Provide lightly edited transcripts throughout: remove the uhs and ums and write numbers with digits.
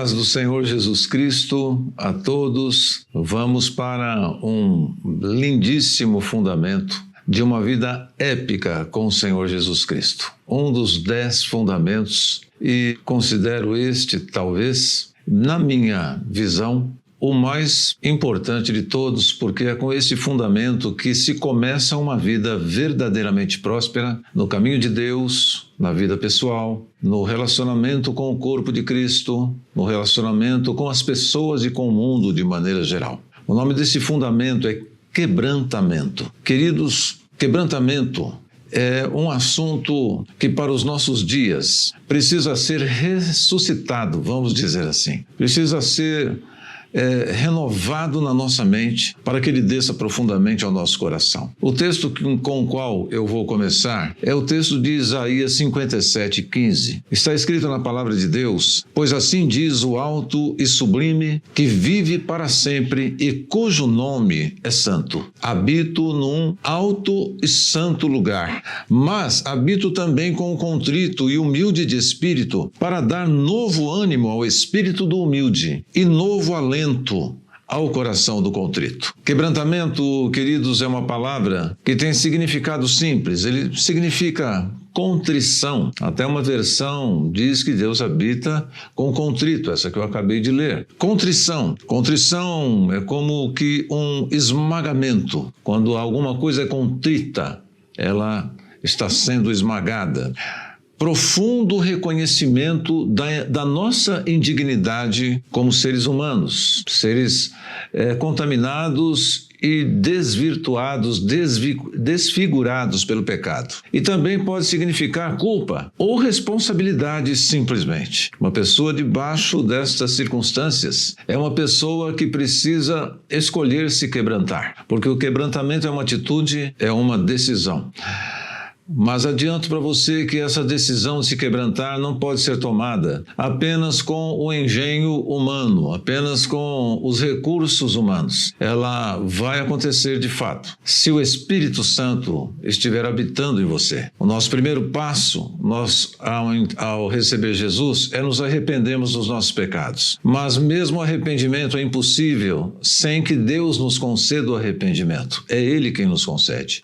paz do Senhor Jesus Cristo a todos. Vamos para um lindíssimo fundamento de uma vida épica com o Senhor Jesus Cristo. Um dos 10 fundamentos, e considero este, talvez, na minha visão, o mais importante de todos, porque é com esse fundamento que se começa uma vida verdadeiramente próspera no caminho de Deus, na vida pessoal, no relacionamento com o corpo de Cristo, no relacionamento com as pessoas e com o mundo de maneira geral. O nome desse fundamento é quebrantamento. Queridos, quebrantamento é um assunto que para os nossos dias precisa ser ressuscitado, vamos dizer assim. Precisa ser renovado na nossa mente para que ele desça profundamente ao nosso coração. O texto com o qual eu vou começar é o texto de Isaías 57:15. Está escrito na palavra de Deus: pois assim diz o alto e sublime, que vive para sempre e cujo nome é santo. Habito num alto e santo lugar, mas habito também com o contrito e humilde de espírito, para dar novo ânimo ao espírito do humilde e novo alento ao coração do contrito. Quebrantamento, queridos, é uma palavra que tem significado simples. Ele significa contrição. Até uma versão diz que Deus habita com contrito, essa que eu acabei de ler. Contrição. Contrição é como que um esmagamento. Quando alguma coisa é contrita, ela está sendo esmagada. Profundo reconhecimento da nossa indignidade como seres humanos, seres contaminados e desvirtuados, desfigurados pelo pecado. E também pode significar culpa ou responsabilidade simplesmente. Uma pessoa debaixo destas circunstâncias é uma pessoa que precisa escolher se quebrantar, porque o quebrantamento é uma atitude, é uma decisão. Mas adianto para você que essa decisão de se quebrantar não pode ser tomada apenas com o engenho humano, apenas com os recursos humanos. Ela vai acontecer de fato se o Espírito Santo estiver habitando em você. O nosso primeiro passo, ao receber Jesus, é nos arrependermos dos nossos pecados. Mas mesmo o arrependimento é impossível sem que Deus nos conceda o arrependimento. É Ele quem nos concede.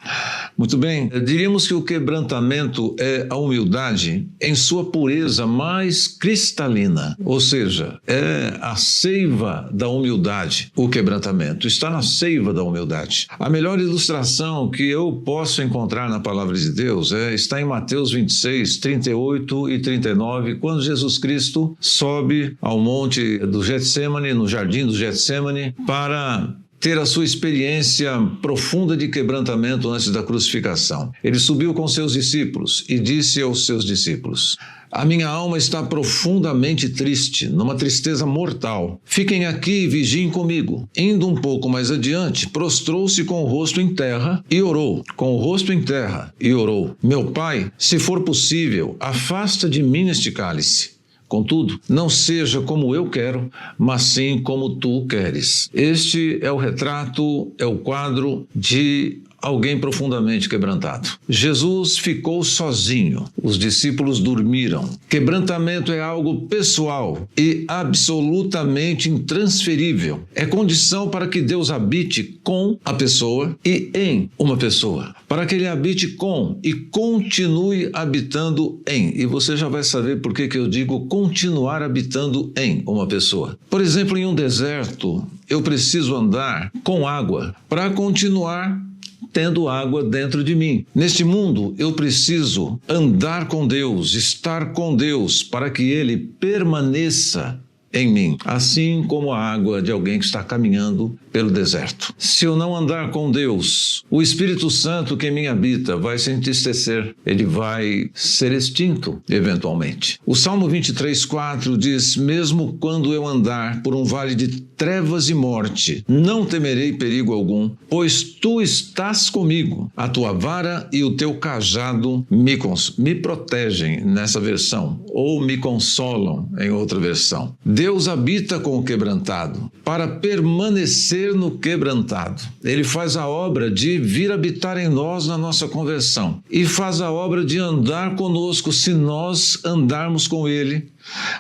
Muito bem, diríamos que o quebrantamento é a humildade em sua pureza mais cristalina, ou seja, é a seiva da humildade. O quebrantamento está na seiva da humildade. A melhor ilustração que eu posso encontrar na palavra de Deus está em Mateus 26, 38 e 39, quando Jesus Cristo sobe ao monte do Getsemane, no jardim do Getsemane, para ter a sua experiência profunda de quebrantamento antes da crucificação. Ele subiu com seus discípulos e disse aos seus discípulos: a minha alma está profundamente triste, numa tristeza mortal. Fiquem aqui e vigiem comigo. Indo um pouco mais adiante, prostrou-se com o rosto em terra e orou. Com o rosto em terra e orou: meu Pai, se for possível, afasta de mim este cálice. Contudo, não seja como eu quero, mas sim como tu queres. Este é o retrato, é o quadro de alguém profundamente quebrantado. Jesus ficou sozinho, os discípulos dormiram. Quebrantamento é algo pessoal e absolutamente intransferível. É condição para que Deus habite com a pessoa e em uma pessoa. Para que Ele habite com e continue habitando em. E você já vai saber por que eu digo continuar habitando em uma pessoa. Por exemplo, em um deserto, eu preciso andar com água para continuar tendo água dentro de mim. Neste mundo, eu preciso andar com Deus, estar com Deus, para que Ele permaneça em mim, assim como a água de alguém que está caminhando pelo deserto. Se eu não andar com Deus, o Espírito Santo que em mim habita vai se entristecer, ele vai ser extinto eventualmente. O Salmo 23:4 diz: mesmo quando eu andar por um vale de trevas e morte, não temerei perigo algum, pois tu estás comigo, a tua vara e o teu cajado me protegem, nessa versão, ou me consolam em outra versão. Deus habita com o quebrantado, para permanecer no quebrantado. Ele faz a obra de vir habitar em nós na nossa conversão e faz a obra de andar conosco se nós andarmos com Ele,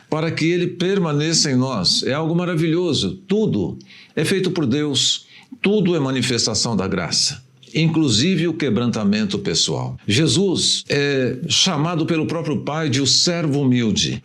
para que Ele permaneça em nós. É algo maravilhoso. Tudo é feito por Deus, tudo é manifestação da graça, inclusive o quebrantamento pessoal. Jesus é chamado pelo próprio Pai de o servo humilde.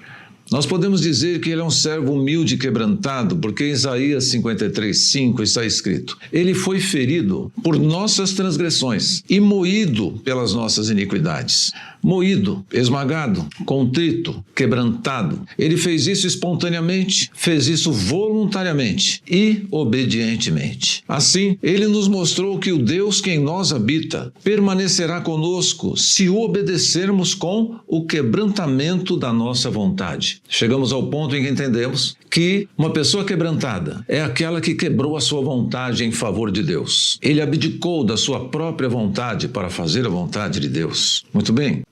Nós podemos dizer que ele é um servo humilde e quebrantado, porque em Isaías 53:5 está escrito: ele foi ferido por nossas transgressões e moído pelas nossas iniquidades. Moído, esmagado, contrito, quebrantado. Ele fez isso espontaneamente, fez isso voluntariamente e obedientemente. Assim, ele nos mostrou que o Deus que em nós habita permanecerá conosco se o obedecermos com o quebrantamento da nossa vontade. Chegamos ao ponto em que entendemos que uma pessoa quebrantada é aquela que quebrou a sua vontade em favor de Deus. Ele abdicou da sua própria vontade para fazer a vontade de Deus. Muito bem.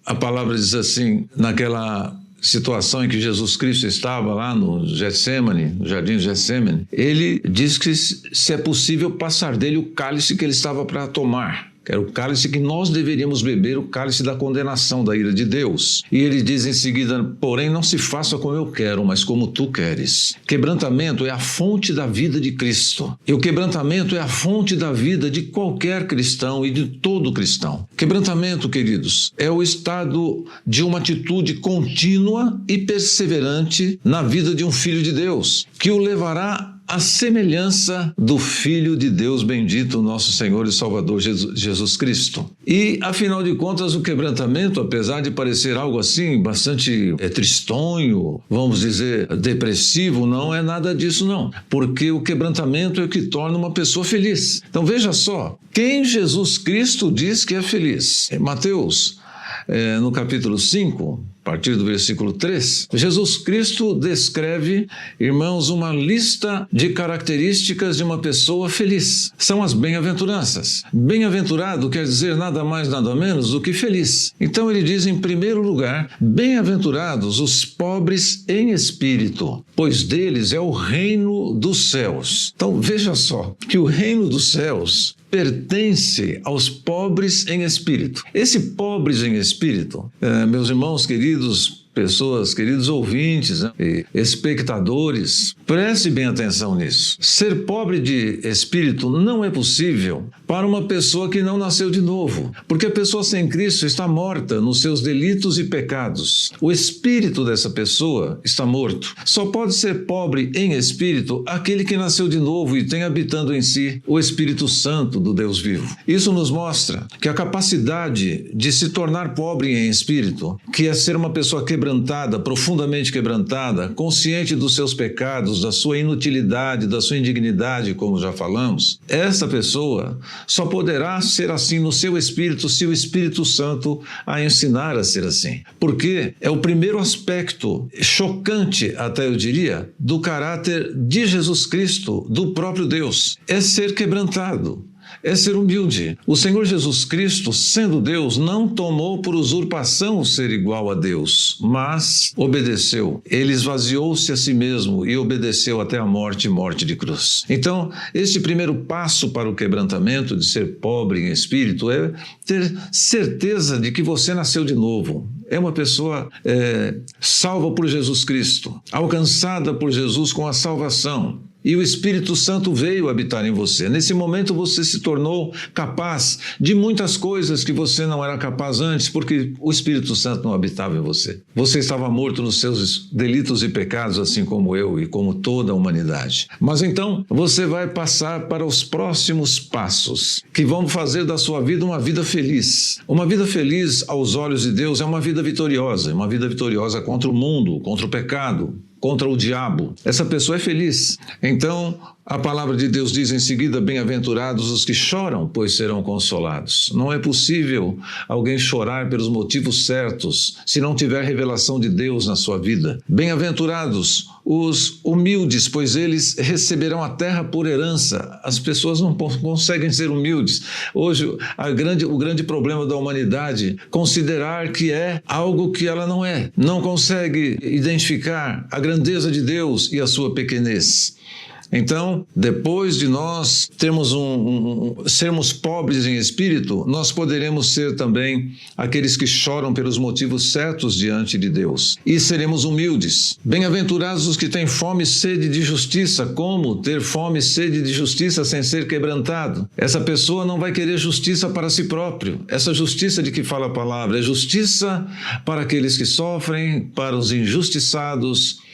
A palavra diz assim, naquela situação em que Jesus Cristo estava lá no Getsemane, no jardim de Getsemane, ele diz que se é possível passar dele o cálice que ele estava para tomar, que era o cálice que nós deveríamos beber, o cálice da condenação, da ira de Deus. E ele diz em seguida: porém não se faça como eu quero, mas como tu queres. Quebrantamento é a fonte da vida de Cristo. E o quebrantamento é a fonte da vida de qualquer cristão e de todo cristão. Quebrantamento, queridos, é o estado de uma atitude contínua e perseverante na vida de um filho de Deus, que o levará à semelhança do Filho de Deus bendito, nosso Senhor e Salvador Jesus Cristo. E, afinal de contas, o quebrantamento, apesar de parecer algo assim, bastante tristonho, vamos dizer, depressivo, não é nada disso não, porque o quebrantamento é o que torna uma pessoa feliz. Então veja só, quem Jesus Cristo diz que é feliz? Mateus, no capítulo 5, a partir do versículo 3, Jesus Cristo descreve, irmãos, uma lista de características de uma pessoa feliz. São as bem-aventuranças. Bem-aventurado quer dizer nada mais, nada menos do que feliz. Então ele diz, em primeiro lugar, bem-aventurados os pobres em espírito, pois deles é o reino dos céus. Então veja só, que o reino dos céus pertence aos pobres em espírito. Esse pobres em espírito, meus irmãos queridos, pessoas, queridos ouvintes, e espectadores, preste bem atenção nisso. Ser pobre de espírito não é possível para uma pessoa que não nasceu de novo, porque a pessoa sem Cristo está morta nos seus delitos e pecados. O espírito dessa pessoa está morto. Só pode ser pobre em espírito aquele que nasceu de novo e tem habitando em si o Espírito Santo do Deus vivo. Isso nos mostra que a capacidade de se tornar pobre em espírito, que é ser uma pessoa quebrantada, profundamente quebrantada, consciente dos seus pecados, da sua inutilidade, da sua indignidade, como já falamos, essa pessoa só poderá ser assim no seu espírito se o Espírito Santo a ensinar a ser assim. Porque é o primeiro aspecto chocante, até eu diria, do caráter de Jesus Cristo, do próprio Deus, é ser quebrantado. É ser humilde. O Senhor Jesus Cristo, sendo Deus, não tomou por usurpação ser igual a Deus, mas obedeceu. Ele esvaziou-se a si mesmo e obedeceu até a morte e morte de cruz. Então, este primeiro passo para o quebrantamento, de ser pobre em espírito, é ter certeza de que você nasceu de novo. É uma pessoa salva por Jesus Cristo, alcançada por Jesus com a salvação. E o Espírito Santo veio habitar em você. Nesse momento você se tornou capaz de muitas coisas que você não era capaz antes, porque o Espírito Santo não habitava em você. Você estava morto nos seus delitos e pecados, assim como eu e como toda a humanidade. Mas então você vai passar para os próximos passos, que vão fazer da sua vida uma vida feliz. Uma vida feliz aos olhos de Deus é uma vida vitoriosa contra o mundo, contra o pecado, contra o diabo. Essa pessoa é feliz. Então, a palavra de Deus diz em seguida, bem-aventurados os que choram, pois serão consolados. Não é possível alguém chorar pelos motivos certos se não tiver revelação de Deus na sua vida. Bem-aventurados os humildes, pois eles receberão a terra por herança. As pessoas não conseguem ser humildes. Hoje, o grande problema da humanidade é considerar que é algo que ela não é. Não consegue identificar a grandeza de Deus e a sua pequenez. Então, depois de nós termos sermos pobres em espírito, nós poderemos ser também aqueles que choram pelos motivos certos diante de Deus. E seremos humildes. Bem-aventurados os que têm fome e sede de justiça. Como ter fome e sede de justiça sem ser quebrantado? Essa pessoa não vai querer justiça para si próprio. Essa justiça de que fala a palavra é justiça para aqueles que sofrem, para os injustiçados,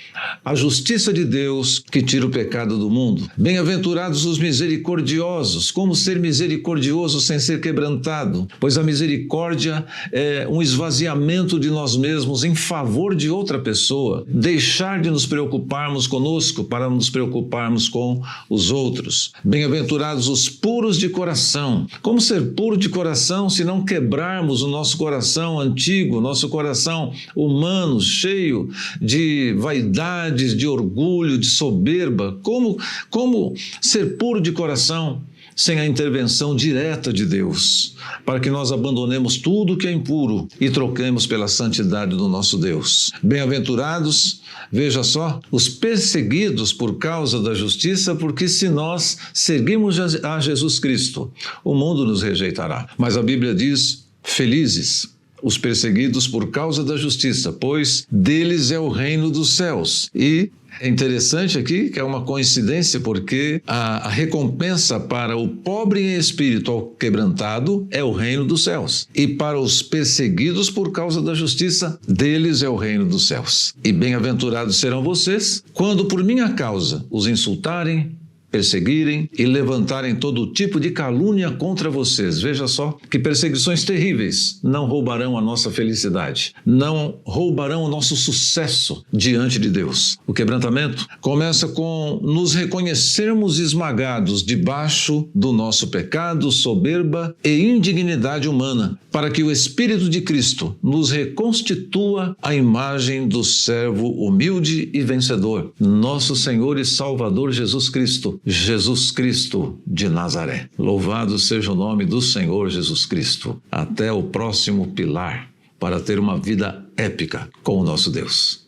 a justiça de Deus que tira o pecado do mundo. Bem-aventurados os misericordiosos. Como ser misericordioso sem ser quebrantado? Pois a misericórdia é um esvaziamento de nós mesmos em favor de outra pessoa. Deixar de nos preocuparmos conosco para nos preocuparmos com os outros. Bem-aventurados os puros de coração. Como ser puro de coração se não quebrarmos o nosso coração antigo, nosso coração humano, cheio de vaidade, de orgulho, de soberba? Como ser puro de coração sem a intervenção direta de Deus, para que nós abandonemos tudo que é impuro e troquemos pela santidade do nosso Deus? Bem-aventurados, veja só, os perseguidos por causa da justiça, porque se nós seguirmos a Jesus Cristo, o mundo nos rejeitará. Mas a Bíblia diz: felizes os perseguidos por causa da justiça, pois deles é o reino dos céus. E é interessante aqui que é uma coincidência, porque a recompensa para o pobre em espírito ao quebrantado é o reino dos céus. E para os perseguidos por causa da justiça, deles é o reino dos céus. E bem-aventurados serão vocês quando por minha causa os insultarem, perseguirem e levantarem todo tipo de calúnia contra vocês. Veja só que perseguições terríveis não roubarão a nossa felicidade, não roubarão o nosso sucesso diante de Deus. O quebrantamento começa com nos reconhecermos esmagados debaixo do nosso pecado, soberba e indignidade humana, para que o Espírito de Cristo nos reconstitua a imagem do servo humilde e vencedor, nosso Senhor e Salvador Jesus Cristo de Nazaré. Louvado seja o nome do Senhor Jesus Cristo. Até o próximo pilar para ter uma vida épica com o nosso Deus.